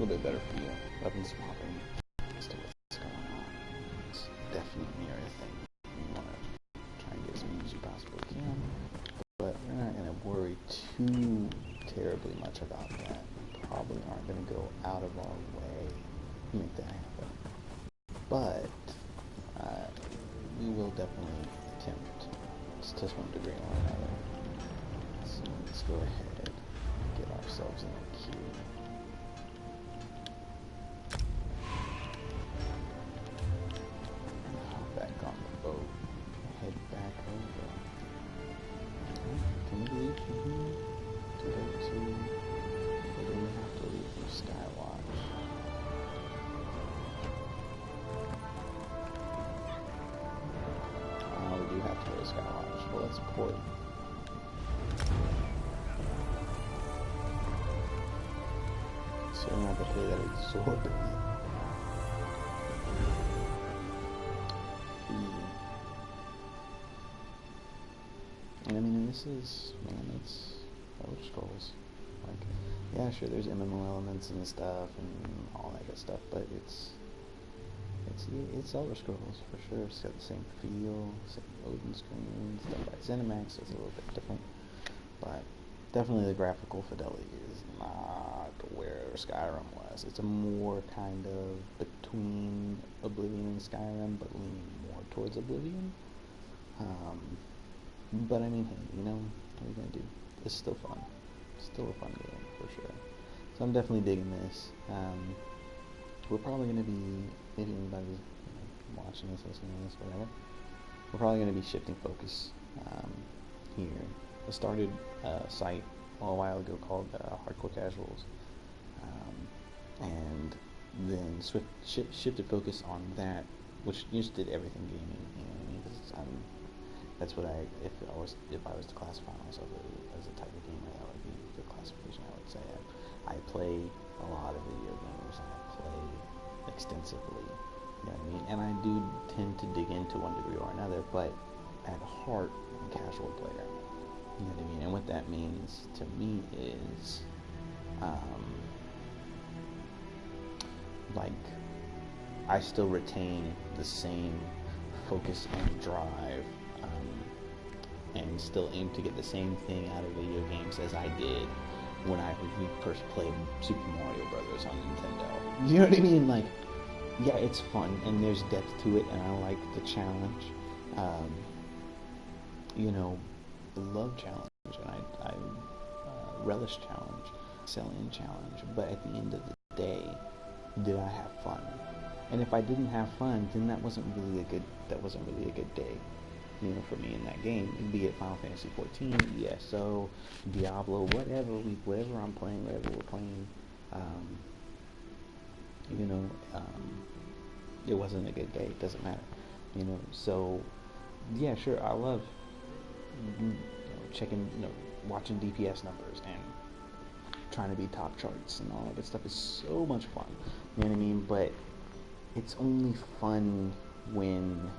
little bit better feel. Weapon swapping as to what's going on. It's definitely a thing. You want to try and get as many as you possibly can, but we're not going to worry too terribly much about that. We probably aren't going to go out of our way to make that happen. But we will definitely attempt to some degree or another. So let's go ahead and get ourselves in a queue. And hop back on the boat. Head back over. Can we leave from here to go to, or do we have to leave from Skywatch? We do have to go to Skywatch. Well, let's port. So we don't have to pay that exorbitant fee. And I mean, this is, man, it's Elder Scrolls. Like, yeah, sure, there's MMO elements and stuff and all that good stuff, but it's Elder Scrolls for sure. It's got the same feel, same loading screen, stuff like ZeniMax, so it's a little bit different. But definitely the graphical fidelity is not where Skyrim was. It's a more kind of between Oblivion and Skyrim, but leaning more towards Oblivion. But I mean, hey, you know, what are you gonna do? It's still fun. It's still a fun game for sure. So I'm definitely digging this. We're probably going to be, if anybody's watching this, listening to this, whatever, we're probably going to be shifting focus here. I started a site a while ago called Hardcore Casuals, and then shifted focus on that, which just did everything gaming. You know what I mean? That's what if I was to classify myself as a type of gamer, that would be the classification I would say. I play a lot of video games, and I play extensively, you know what I mean? And I do tend to dig into one degree or another, but at heart, I'm a casual player, you know what I mean? And what that means to me is, like, I still retain the same focus and drive, and still aim to get the same thing out of video games as I did when we first played Super Mario Brothers on Nintendo. You know what I mean? Like, yeah, it's fun and there's depth to it, and I like the challenge. You know, I love challenge, and I relish challenge, excel in challenge. But at the end of the day, did I have fun? And if I didn't have fun, then that wasn't really a good day. You know, for me in that game, be it Final Fantasy 14, ESO, Diablo, whatever I'm playing, whatever we're playing, you know, it wasn't a good day. It doesn't matter, you know. So, yeah, sure, I love, you know, checking, you know, watching DPS numbers and trying to be top charts and all that good stuff is so much fun. You know what I mean? But it's only fun when,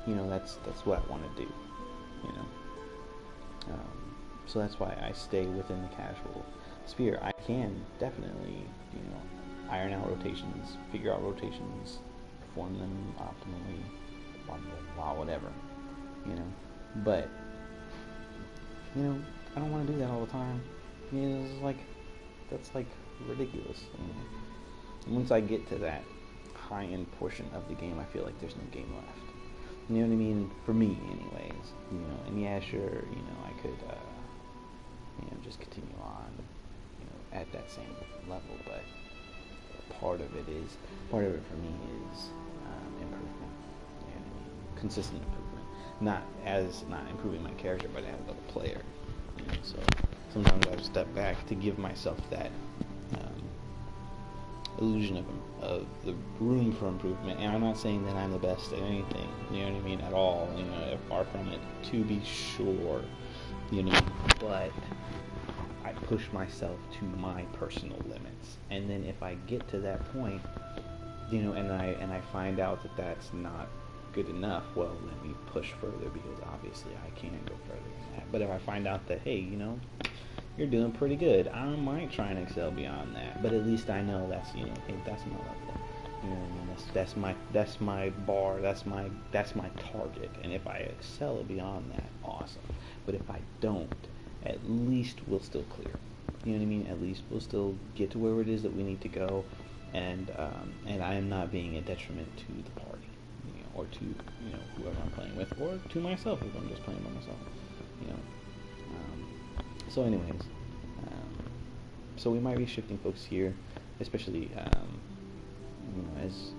you know, that's what I want to do, you know. So that's why I stay within the casual sphere. I can definitely, you know, iron out rotations, figure out rotations, perform them optimally, blah, blah, blah, whatever, you know. But, you know, I don't want to do that all the time. You know, it's like, that's like ridiculous. You know? And once I get to that high-end portion of the game, I feel like there's no game left. You know what I mean? For me, anyways. You know, and yeah, sure, you know, I could, you know, just continue on, you know, at that same level. But part of it for me is improvement. You know what I mean? Consistent improvement. Not improving my character, but as a player. You know, so sometimes I step back to give myself that illusion of the room for improvement. And I'm not saying that I'm the best at anything, you know what I mean, at all, you know, far from it, to be sure, you know, but I push myself to my personal limits. And then if I get to that point, you know, and I find out that that's not good enough, well, let me push further, because obviously I can go further than that. But if I find out that, hey, you know, you're doing pretty good. I might try and excel beyond that, but at least I know that's hey, that's my level. You know what I mean? That's my bar. That's my target. And if I excel beyond that, awesome. But if I don't, at least we'll still clear. You know what I mean? At least we'll still get to where it is that we need to go, and I am not being a detriment to the party, or to whoever I'm playing with, or to myself if I'm just playing by myself. You know. So anyways, so we might be shifting focus here, especially as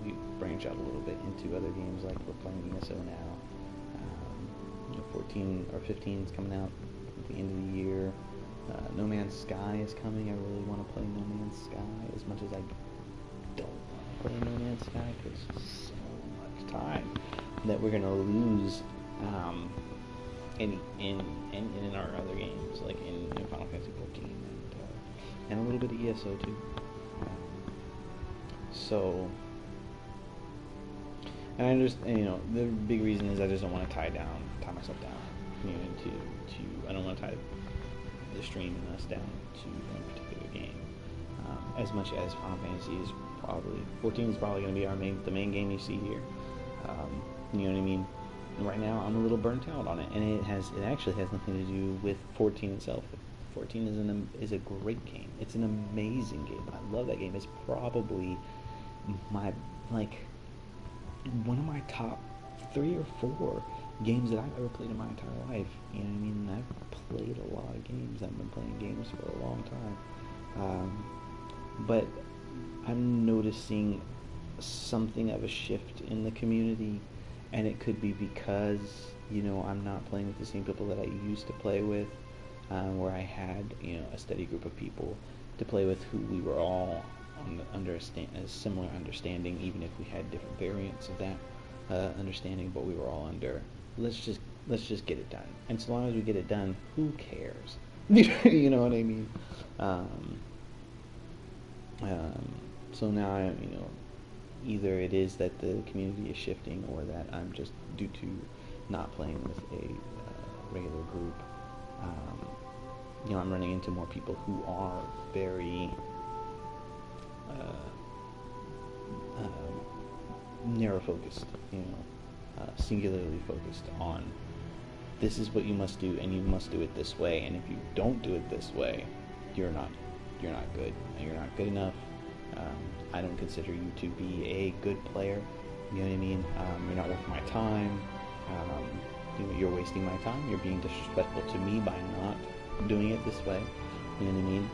we branch out a little bit into other games, like we're playing ESO now. 14 or 15 is coming out at the end of the year. No Man's Sky is coming. I really want to play No Man's Sky as much as I don't want to play No Man's Sky, because so much time that we're gonna lose in our other games, like in Final Fantasy 14 and a little bit of ESO too. So, and I just, the big reason is I just don't want to tie myself down, I don't want to tie the stream and us down to one particular game. As much as Final Fantasy is 14 is probably going to be the main game you see here. You know what I mean? Right now, I'm a little burnt out on it, and it actually has nothing to do with 14 itself. 14 is a great game. It's an amazing game. I love that game. It's probably one of my top 3 or 4 games that I've ever played in my entire life. You know what I mean? I've played a lot of games. I've been playing games for a long time. But I'm noticing something of a shift in the community, and it could be because, I'm not playing with the same people that I used to play with, where I had, a steady group of people to play with who we were all under a similar understanding, even if we had different variants of that understanding, but we were all under, let's just get it done. And so long as we get it done, who cares? You know what I mean? So now, either it is that the community is shifting, or that I'm just, due to not playing with a regular group, I'm running into more people who are very narrow focused, singularly focused on, this is what you must do, and you must do it this way, and if you don't do it this way, you're not good, and you're not good enough. I don't consider you to be a good player. You know what I mean? You're not worth my time. You're wasting my time. You're being disrespectful to me by not doing it this way. You know what I mean?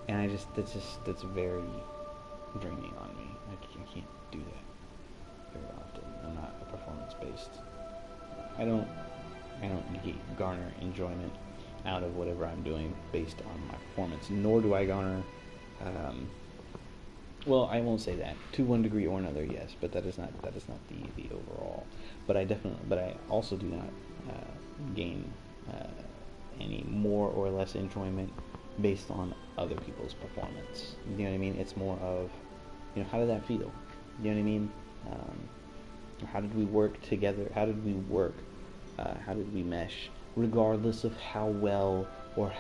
And I just, that's very draining on me. I can't do that very often. I'm not a performance-based. I don't garner enjoyment out of whatever I'm doing based on my performance, nor do I garner, well, I won't say that, to one degree or another, yes, but that is not the overall. But I also do not gain any more or less enjoyment based on other people's performance. You know what I mean? It's more of, how did that feel? You know what I mean? How did we work together? How did we work? How did we mesh? Regardless of how well or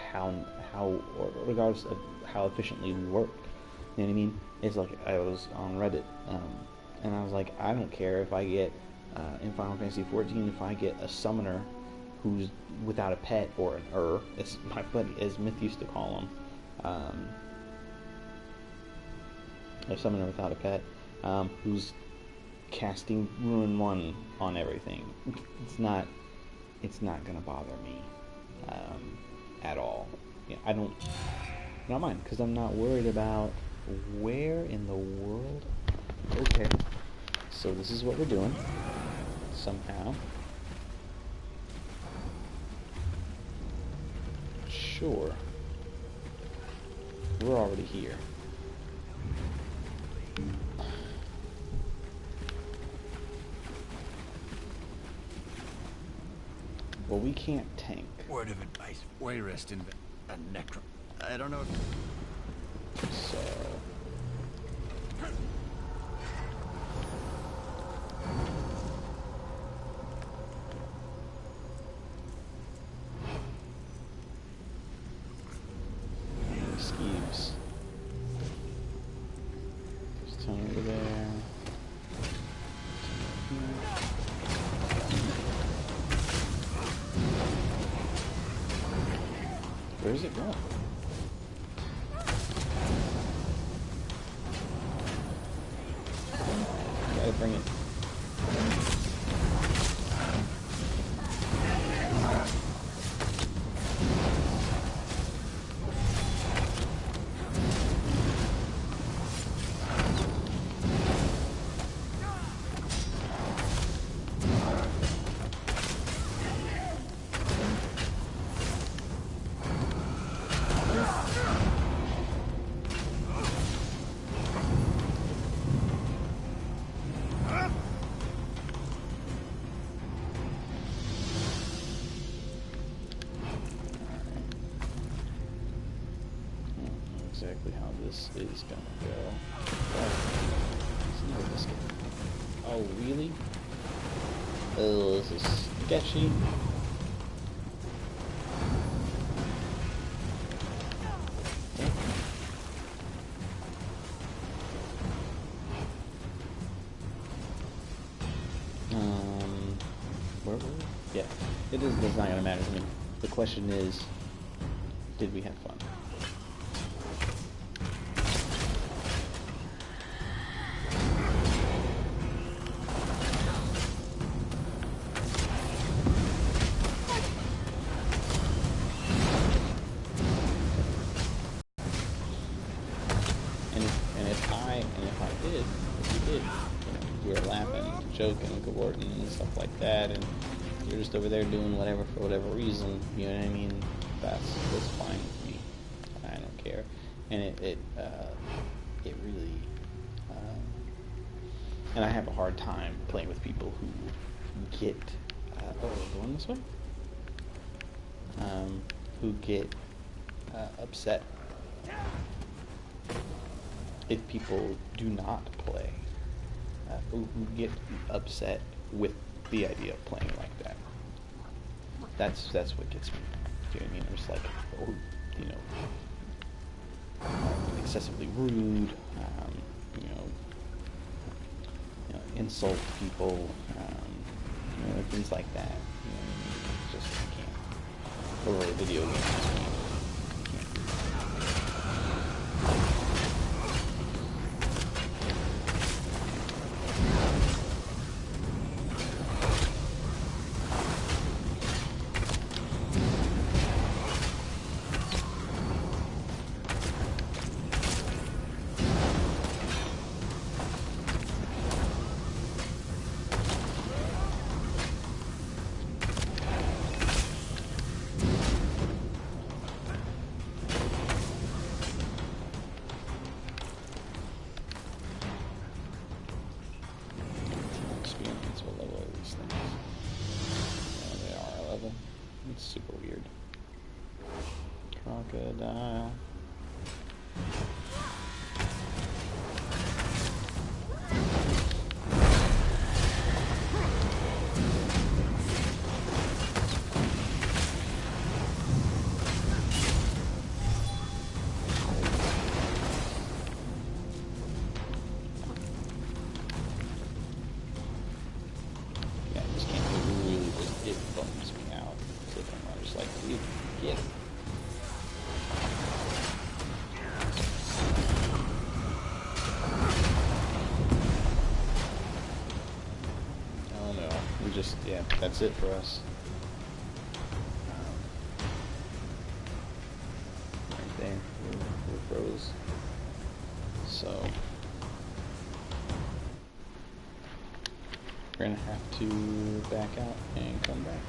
regardless of how efficiently we worked. You know what I mean? It's like, I was on Reddit, and I was like, I don't care if I get, in Final Fantasy 14, if I get a summoner who's without a pet, or an as my buddy, as Myth used to call him, a summoner without a pet, who's casting Ruin 1 on everything. It's not gonna bother me at all. I don't mind, because I'm not worried about where in the world. Okay, so this is what we're doing somehow. Sure, we're already here. Well, we can't tank. Word of advice: way rest in a necro. I don't know. So Where's it going? Gotta bring it. Exactly how this is gonna go. There's no biscuit. Oh, really? Oh, this is sketchy. Where were we? Yeah, it's not gonna matter to me. The question is, did we have fun? If you did, we were laughing, joking, cavorting, and stuff like that, and you're just over there doing whatever for whatever reason, you know what I mean? That's fine with me. I don't care, and it really, and I have a hard time playing with people who get, going this way, who get upset if people do not play, who get upset with the idea of playing like that. That's what gets me. Do you know what I mean? I'm just like, excessively rude, insult people, things like that. Just can't. Or a video game. It's super weird. Crocodile. Yeah, I just can't really, it bums me out. I'm just like, dude, get it. Oh no, yeah, that's it for us. Right there, we froze. So, we're gonna have to back out and come back.